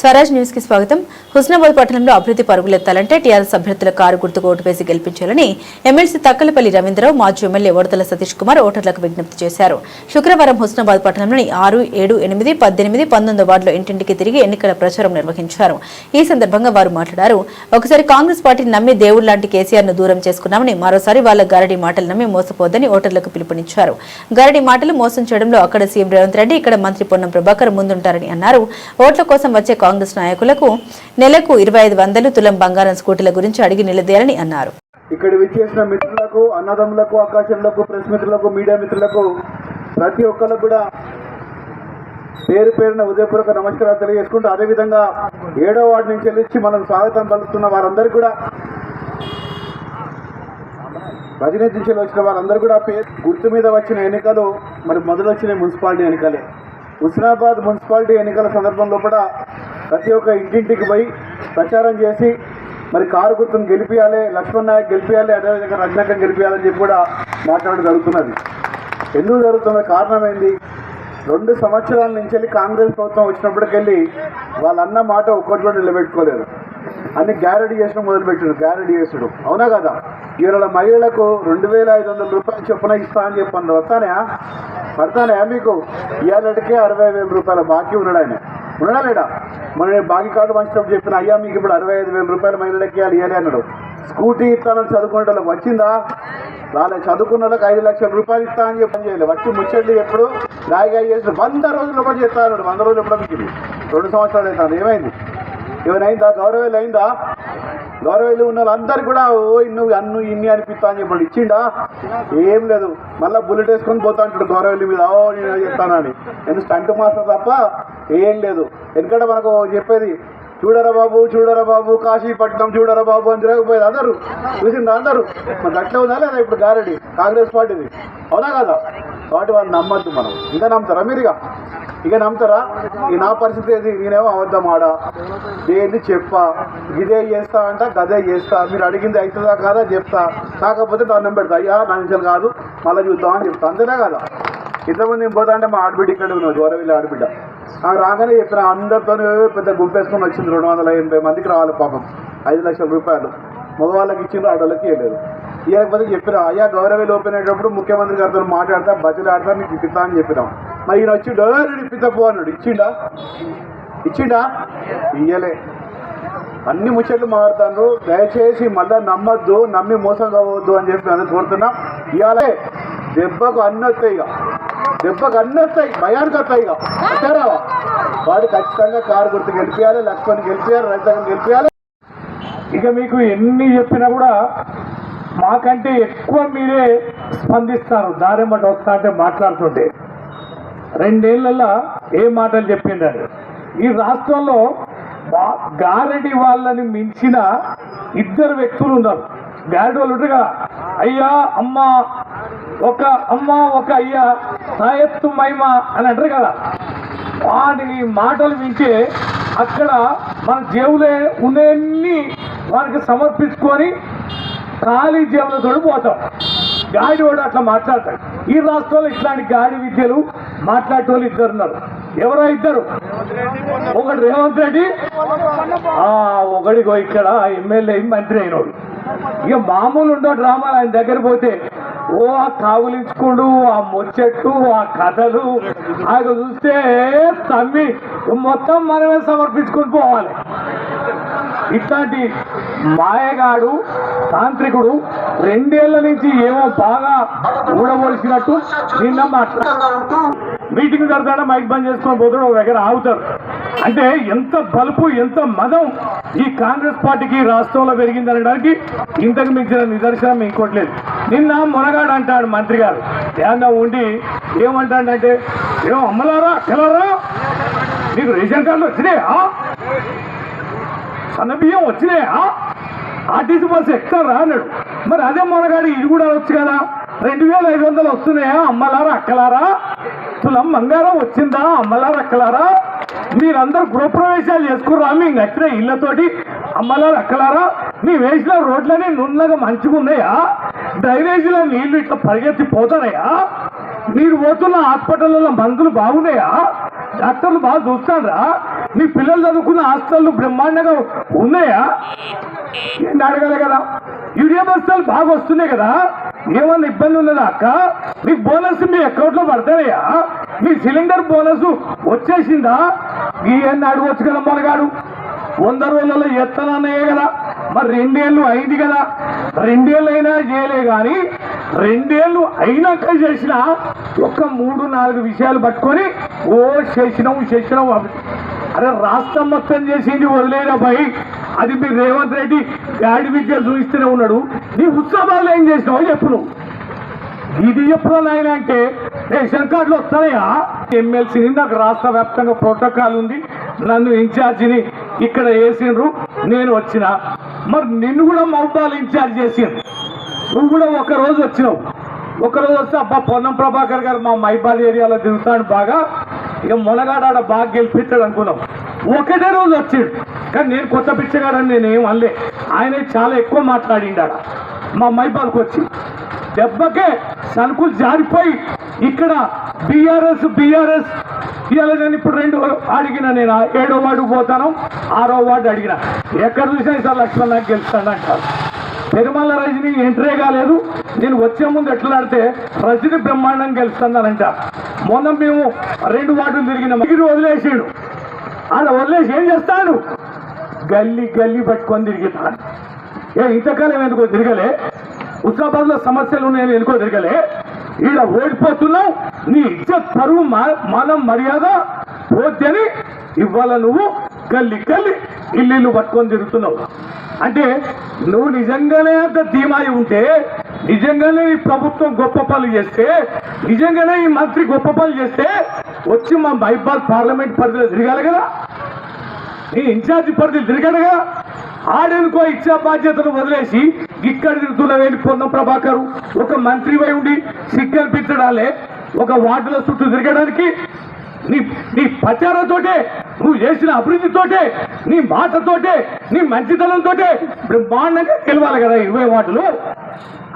Swaraj news కి స్వాగతం. హుస్నాబాద్ పట్టణంలో అభివృద్ధి పరుగులెత్తాలంటే టీఆర్ఎస్ అభ్యర్థుల కారు గుర్తుకు ఓటు వేసి గెలిపించాలని ఎమ్మెల్సీ తక్కలపల్లి రవీంద్రరావు, మాజీ ఎమ్మెల్యే ఓడతల సతీష్ కుమార్ ఓటర్లకు విజ్ఞప్తి చేశారు. శుక్రవారం హుస్నాబాద్ పట్టణంలోని 6, 7, 8, 18, 19 వార్డులో ఇంటింటికి తిరిగి ఎన్నికల ప్రచారం నిర్వహించారు. ఈ సందర్భంగా వారు మాట్లాడారు. ఒకసారి కాంగ్రెస్ పార్టీని నమ్మి దేవుళ్ల లాంటి కేసీఆర్ ను దూరం చేసుకున్నామని, మరోసారి వాళ్ళ గారడి మాటలు నమ్మి మోసపోద్దని ఓటర్లకు పిలుపునిచ్చారు. గారడి మాటలు మోసం చేయడంలో అక్కడ సీఎం రేవంత్ రెడ్డి, ఇక్కడ మంత్రి పొన్నం ప్రభాకర్ ముందుంటారని అన్నారు. ఓట్ల కోసం వచ్చే కాంగ్రెస్ నాయకులకు నెలకు 2500 తులం బంగారం స్కూటీల గురించి అడిగి నిలదీయాలని అన్నారు. ఇక్కడ విచ్చేసిన మిత్రులకు, అన్నదమ్ములకు, ఆకాశంలకు, ప్రెస్ మిత్రులకు, మీడియా మిత్రులకు ప్రతి ఒక్కరికి కూడా పేరు పేరున ఉదయపూర్వక నమస్కారాలు తెలియజేసుకుంటూ, అదేవిధంగా 7వ వార్డు నుంచి వెళ్ళి మనం స్వాగతం పలుకుతున్న వారందరూ కూడా, రజనీ దిశలో వచ్చిన వారందరూ కూడా గుర్తు మీద వచ్చిన ఎన్నికలు మరి మొదలు వచ్చిన మున్సిపాలిటీ ఎన్నికలే. హుస్నాబాద్ మున్సిపాలిటీ ఎన్నికల సందర్భంలో కూడా ప్రతి ఒక్క ఇంటింటికి పోయి ప్రచారం చేసి మరి కారు గుర్తును గెలిపియాలి, లక్ష్మణ్ నాయక్ గెలిపియాలి, అదేవిధంగా రజనీకాంత్ గెలిపియాలని చెప్పి కూడా మాట్లాడడం జరుగుతున్నది. ఎందుకు జరుగుతున్న కారణం ఏంది? 2 సంవత్సరాల నుంచి వెళ్ళి కాంగ్రెస్ ప్రభుత్వం వచ్చినప్పటికెళ్ళి వాళ్ళన్న మాట ఒక్కటి కూడా నిలబెట్టుకోలేదు. అన్ని గ్యారెంటీ చేసిన మొదలుపెట్టాడు, గ్యారెంటీ చేసుడు. అవునా కదా? ఇవాళ మహిళలకు 2500 రూపాయలు చొప్పున ఇస్తా అని చెప్పండి. పడతానే మీకు ఇవాళకి 60,000 రూపాయల బాకీ ఉన్నాడు. ఆయన ఉన్నాడా లేడా? మన బాకీ కార్డు మంచినప్పుడు చెప్పిన, అయ్యా మీకు ఇప్పుడు 65,000 రూపాయలు మహిళలకి ఇవ్వాలి అన్నాడు. స్కూటీ ఇస్తానని చదువుకునే వాళ్ళకి వచ్చిందా? రాలే. చదువుకున్న వాళ్ళకి 5 లక్షల రూపాయలు ఇస్తా అని చెప్పని చేయలేదు. వచ్చి ముచ్చట్లు ఎప్పుడు రాయిగా చేసి 100 రోజులు కూడా చేస్తా అన్నాడు. 100 రోజులు ఎప్పుడు మీకు 2 సంవత్సరాలు అవుతాను. ఏమైంది? ఏమైనా గౌరవేలు అయిందా? గౌరవేలు ఉన్న వాళ్ళందరూ కూడా నువ్వు అన్ను ఇన్ని అనిపిస్తా అని చెప్పండి. ఇచ్చిండా? ఏం లేదు. మళ్ళీ బుల్లెట్ వేసుకొని పోతా అంటాడు గౌరవేలు మీద. నేను చెప్తానని. ఎందుకు స్టంట్ మాస్టర్ తప్ప ఏం లేదు. ఎందుకంటే మనకు చెప్పేది, చూడరా బాబు, చూడరా బాబు, కాశీపట్నం చూడరా బాబు అని తిరగకపోయేది అందరూ. చూసిండ్రా అందరూ? మరి అట్లా ఉందా లేదా ఇప్పుడు గారెడ్డి కాంగ్రెస్ పార్టీది? అవునా కదా? కాబట్టి వాళ్ళు నమ్మద్దు. మనం ఇంకా నమ్ముతారా? మీరు ఇక నమ్ముతారా? నా పరిస్థితి ఏది? నేనేమో అబద్ధం ఆడా, దేన్ని చెప్పా, ఇదే చేస్తా అంట, గదే చేస్తా, మీరు అడిగింది అవుతుందా కాదా చెప్తా, కాకపోతే దండం పెడతా, అయ్యా నా నిమిషాలు కాదు మళ్ళీ చూద్దామని చెప్తా. అంతేనా కదా? ఇంతమంది ఏం పోతా అంటే మా ఆడబిడ్డ ఇక్కడ ఉన్నది, గౌరవిల్లి ఆడబిడ్డ. నాకు రాగానే చెప్పిన, అందరితో పెద్ద గుంపేసుకొని వచ్చింది. 280 మందికి రావాలి పాపం. 5 లక్షల రూపాయలు మగవాళ్ళకి ఇచ్చిండ్రు, ఆడవాళ్ళకి ఇవ్వలేదు. ఇవ్వకపోతే చెప్పిన, అయ్యా గౌరవేలు ఓపెన్ అయ్యేటప్పుడు ముఖ్యమంత్రి గారితో మాట్లాడతా, బతిలు ఆడతా, మీకు ఇప్పిస్తా అని చెప్పినాం. మరి ఈయన వచ్చి డైరెక్ట్ ఇప్పితపో అన్నాడు. ఇచ్చిండా? ఇయ్యలే. అన్ని ముచ్చట్లు మాట్లాడుతాను. దయచేసి మళ్ళీ నమ్మద్దు, నమ్మి మోసం కావద్దు అని చెప్పి అందరూ కోరుతున్నాం. ఇవాళే దెబ్బకు అన్నీ వస్తాయి, భయానికి వస్తాయి. వచ్చారావా వాడు ఖచ్చితంగా కారు గుర్తు గెలిపియాలి, లక్ష్మణ్ గెలిపియాలి, రైతాంగం గెలిపియాలి. ఇక మీకు ఎన్ని చెప్పినా కూడా మాకంటే ఎక్కువ మీరే స్పందిస్తారు. దారెమ్మట వస్తా అంటే మాట్లాడుతుంటే 2 ఏళ్లలో ఏ మాటలు చెప్పిండని. ఈ రాష్ట్రంలో గారడి వాళ్ళని మించిన 2 వ్యక్తులు ఉన్నారు. గారడి వాళ్ళు ఉంటారు కదా, అయ్యా అమ్మ ఒక అమ్మ ఒక అయ్యా సాయత్తు మైమ అని అంటారు కదా. వాటి మాటలు వింటే అక్కడ మన జేబులే ఉన్నన్ని వారికి సమర్పించుకొని ఖాళీ జేబులతో పోతాం. గాడి వాడు అట్లా మాట్లాడతాడు. ఈ రాష్ట్రంలో ఇట్లాంటి గాడి విద్యలు మాట్లాడే వాళ్ళు 2 ఉన్నారు. ఎవరో 2? ఒకటి రేవంత్ రెడ్డి, ఒకడిగో ఇక్కడ ఎమ్మెల్యే మంత్రి అయినోడు. ఇక మామూలు ఉండో డ్రామాలు ఆయన దగ్గర పోతే ఆ కావులించుకుండు, ఆ ముచ్చట్లు, ఆ కథలు ఆయన చూస్తే తమ్మి మొత్తం మనమే సమర్పించుకొని పోవాలి. ఇట్లాంటి మాయగాడు తాంత్రికుడు 2 ఏళ్ల నుంచి ఏమో బాగా ఊడబోలిసినట్టు నిన్న మాట్లాడుతూ మీటింగ్ జరుగుతాడా మైక్ బంద్ చేసుకొని పోతాడు, ఒక దగ్గర ఆగుతారు. అంటే ఎంత బలుపు, ఎంత మదం ఈ కాంగ్రెస్ పార్టీకి రాష్ట్రంలో పెరిగిందనడానికి ఇంతకు మించిన నిదర్శనం ఇంకోట్లేదు. నిన్న మునగాడు అంటాడు మంత్రి గారు, ఏమన్నా ఉండి ఏమంటాడంటే, ఏమో అమ్మలారా తెలరా నీకు రేషన్ కార్డులు వచ్చినాయా, సన్న బియ్యం వచ్చినాయా, ఆర్టీసీ బస్సు ఎక్కుతారా అన్నాడు. మరి అదే మునగాడు ఇది కూడా వచ్చు కదా, 2500 వస్తున్నాయా అమ్మలారా అక్కలారా, తులం బంగారం వచ్చిందా అమ్మలారా అక్కలారా, మీరందరూ గృహప్రవేశాలు చేసుకుర్రా మీ నచ్చిన ఇళ్లతోటి అమ్మలారా అక్కలారా, మీ వేసిన రోడ్లని నున్నగా మంచిగా ఉన్నాయా, డ్రైనేజీలో నీళ్లు ఇట్లా పరిగెత్తిపోతున్నాయా, మీరు పోతున్న హాస్పిటల్లో మందులు బాగున్నాయా, డాక్టర్లు బాగా చూస్తారా? నీ పిల్లలు చదువుకున్న హాస్టళ్ళు బ్రహ్మాండంగా ఉన్నాయా? ఏంటి అడగాలి కదా. యూరియా బస్తాలు బాగా వస్తున్నాయి కదా, ఏమన్నా ఇబ్బంది ఉన్నదా అక్క? మీకు బోనస్ మీ అకౌంట్లో పడతాయా? మీ సిలిండర్ బోనస్ వచ్చేసిందా? ఇవన్నీ అడగవచ్చు కదా. మనగాడు 100 రోజులలో ఎత్తనన్నాయే కదా, మరి 2 ఏళ్ళు అయింది కదా. 2 ఏళ్ళు అయినా చేయలే కానీ 2 ఏళ్ళు అయినాక చేసిన ఒక 3-4 విషయాలు పట్టుకొని చేసినాం. అరే రాష్ట్రం మొత్తం చేసింది వదిలేదా భయ్? అది మీరు రేవంత్ రెడ్డి గాడి విద్య చూపిస్తూనే ఉన్నాడు. నీ ఉత్సవాలు ఏం చేసినావో చెప్పు నువ్వు. ఇది ఎప్పుడో నాయన అంటే రేషన్ కార్డులు వస్తాయా? ఎమ్మెల్సీని నాకు రాష్ట్ర వ్యాప్తంగా ప్రోటోకాల్ ఉంది, నన్ను ఇన్ఛార్జిని ఇక్కడ వేసిండ్రు, నేను వచ్చిన. మరి నిన్ను కూడా మౌబాల్ ఇన్ఛార్జ్ చేసిండ్రు, నువ్వు కూడా ఒకరోజు వచ్చినావు. ఒకరోజు వస్తే అబ్బా పొన్నం ప్రభాకర్ గారు మా మైబాద్ ఏరియాలో తిరుగుతాడు బాగా, ఇక మొనగాడ బాగా గెలిపించాడు అనుకున్నాం. ఒకటే రోజు వచ్చిండు, కానీ నేను కొత్త పిచ్చగాడని నేను ఏం అనలే. ఆయన చాలా ఎక్కువ మాట్లాడిండాడ మా మైబాద్కి వచ్చి. దెబ్బకే సనుకులు జారిపోయి ఇక్కడ బీఆర్ఎస్ ఇవాళ నేను ఇప్పుడు 2 అడిగిన, నేను 7వ వార్డు పోతాను, 6వ వార్డు అడిగిన. ఎక్కడ చూసినా ఈసారి లక్ష్మణ్ నాకు గెలుస్తాడు అంటారు. పెరుమల్ల రజని ఎంట్రే కాలేదు, నేను వచ్చే ముందు ఎట్లా ఆడితే రజని బ్రహ్మాండంగా గెలుస్తుందనంట. మొన్న మేము 2 వార్డులు తిరిగినాం, వదిలేసాడు. ఆడ వదిలేసి ఏం చేస్తాడు? గల్లీ పట్టుకొని తిరుగుతాడు. ఇంతకాలం ఎందుకో తిరగలే? హుస్నాబాద్లో సమస్యలు ఉన్నాయని ఎందుకో తిరగలే? ఈడ ఓడిపోతున్నావు, నీ ఇజ్జత్ పరువు మానం మర్యాద పోతేని ఇవాళ నువ్వు గల్లీ ఇల్లు పట్టుకొని తిరుగుతున్నావు. అంటే నువ్వు నిజంగానే అంత ధీమాయి ఉంటే, నిజంగానే ఈ ప్రభుత్వం గొప్ప పనులు చేస్తే, నిజంగానే ఈ మంత్రి గొప్ప పనులు చేస్తే వచ్చి మా మైబాద్ పార్లమెంట్ పరిధిలో తిరగాలి కదా, నీ ఇన్ఛార్జి పరిధిలో తిరగడు కదా. ఆడనుకో ఇచ్చా బాధ్యతను వదిలేసి ఇక్కడ తిరుగుతున్నవేంటి పొన్నం ప్రభాకరు? ఒక మంత్రి వై ఉండి సిగ్గనిపించడాలే ఒక వార్డుల చుట్టూ తిరగడానికి? నీ ప్రచారంతోటే, నువ్వు చేసిన అభివృద్ధితోటే, నీ మాటతోటే, నీ మంచితనంతోటే బ్రహ్మాండంగా గెలవాలి కదా 20 వార్డులు.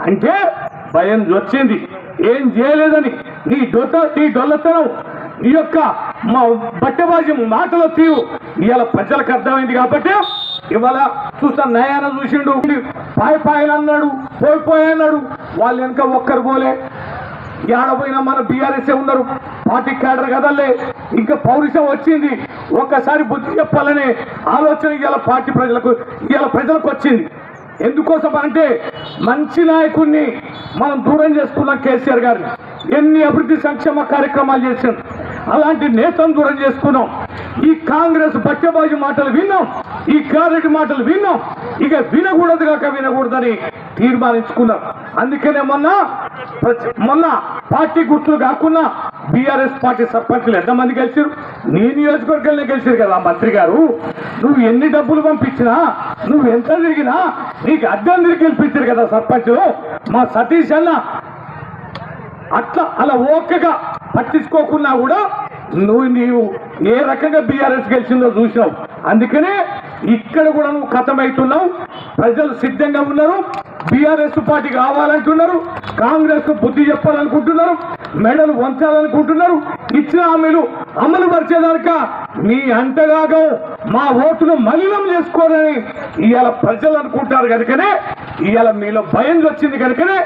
అంటే భయం వచ్చింది, ఏం చేయలేదని నీ డొల్లతనం, నీ యొక్క మా బట్టబాజీ మాటలో తీరు ఇవాళ ప్రజలకు అర్థమైంది. కాబట్టి ఇవాళ చూస్తా నయాన చూసిండు, పాయలు అన్నాడు, పోయిపోయాడు. వాళ్ళు వెనక ఒక్కరు పోలే. ఏడపోయినా మన బీఆర్ఎస్ఏ ఉన్నారు, పార్టీ క్యాడర్ కదలే. ఇంకా పౌరుషం వచ్చింది, ఒక్కసారి బుద్ధి చెప్పాలనే ఆలోచన ఇవాళ ప్రజలకు వచ్చింది. ఎందుకోసం అంటే మంచి నాయకుడిని మనం దూరం చేసుకున్నాం. కేసీఆర్ గారిని ఎన్ని అభివృద్ధి సంక్షేమ కార్యక్రమాలు చేశారు, అలాంటి నేతను దూరం చేసుకున్నాం. ఈ కాంగ్రెస్ బట్టబాజీ మాటలు విన్నాం, ఈ కారెడ్డి మాటలు విన్నాం, ఇక వినకూడదని తీర్మానించుకున్నాం. అందుకనే మొన్న పార్టీ గుర్తులు కాకుండా బీఆర్ఎస్ పార్టీ సర్పంచ్లు ఎంతమంది గెలిచారు? నీ నియోజకవర్గంలో గెలిచారు కదా మంత్రి గారు. నువ్వు ఎన్ని డబ్బులు పంపించినా, నువ్వు ఎంత తిరిగినా నీకు అడ్డం తిరిగి గెలిపించారు కదా సర్పంచ్. మా సతీష్ అన్న అలా ఓకగా పట్టించుకోకున్నా కూడా నీవు ఏ రకంగా బీఆర్ఎస్ గెలిచిందో చూసినావు. అందుకనే ఇక్కడ కూడా నువ్వు ఖతమవుతున్నావు. ప్రజలు సిద్ధంగా ఉన్నారు, బీఆర్ఎస్ పార్టీ కావాలంటున్నారు, కాంగ్రెస్ బుద్ధి చెప్పాలనుకుంటున్నారు, మెడలు వంచాలనుకుంటున్నారు. ఇచ్చిన హామీలు అమలు పరిచేదానిక మీ అంటగాగం మా ఓటును మలినం చేసుకోరని ఇవాళ ప్రజలు అనుకుంటారు. కనుకనే ఇవాళ మీలో భయం వచ్చింది, కనుకనే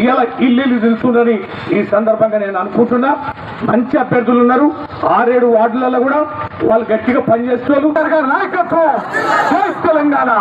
ఇవాళ ఇల్లు తిరుగుతుందని ఈ సందర్భంగా నేను అనుకుంటున్నా. మంచి అభ్యర్థులు ఉన్నారు 6-7 వార్డులలో కూడా, వాళ్ళు గట్టిగా పనిచేస్తున్నారు. నాయకత్వం జై తెలంగాణ.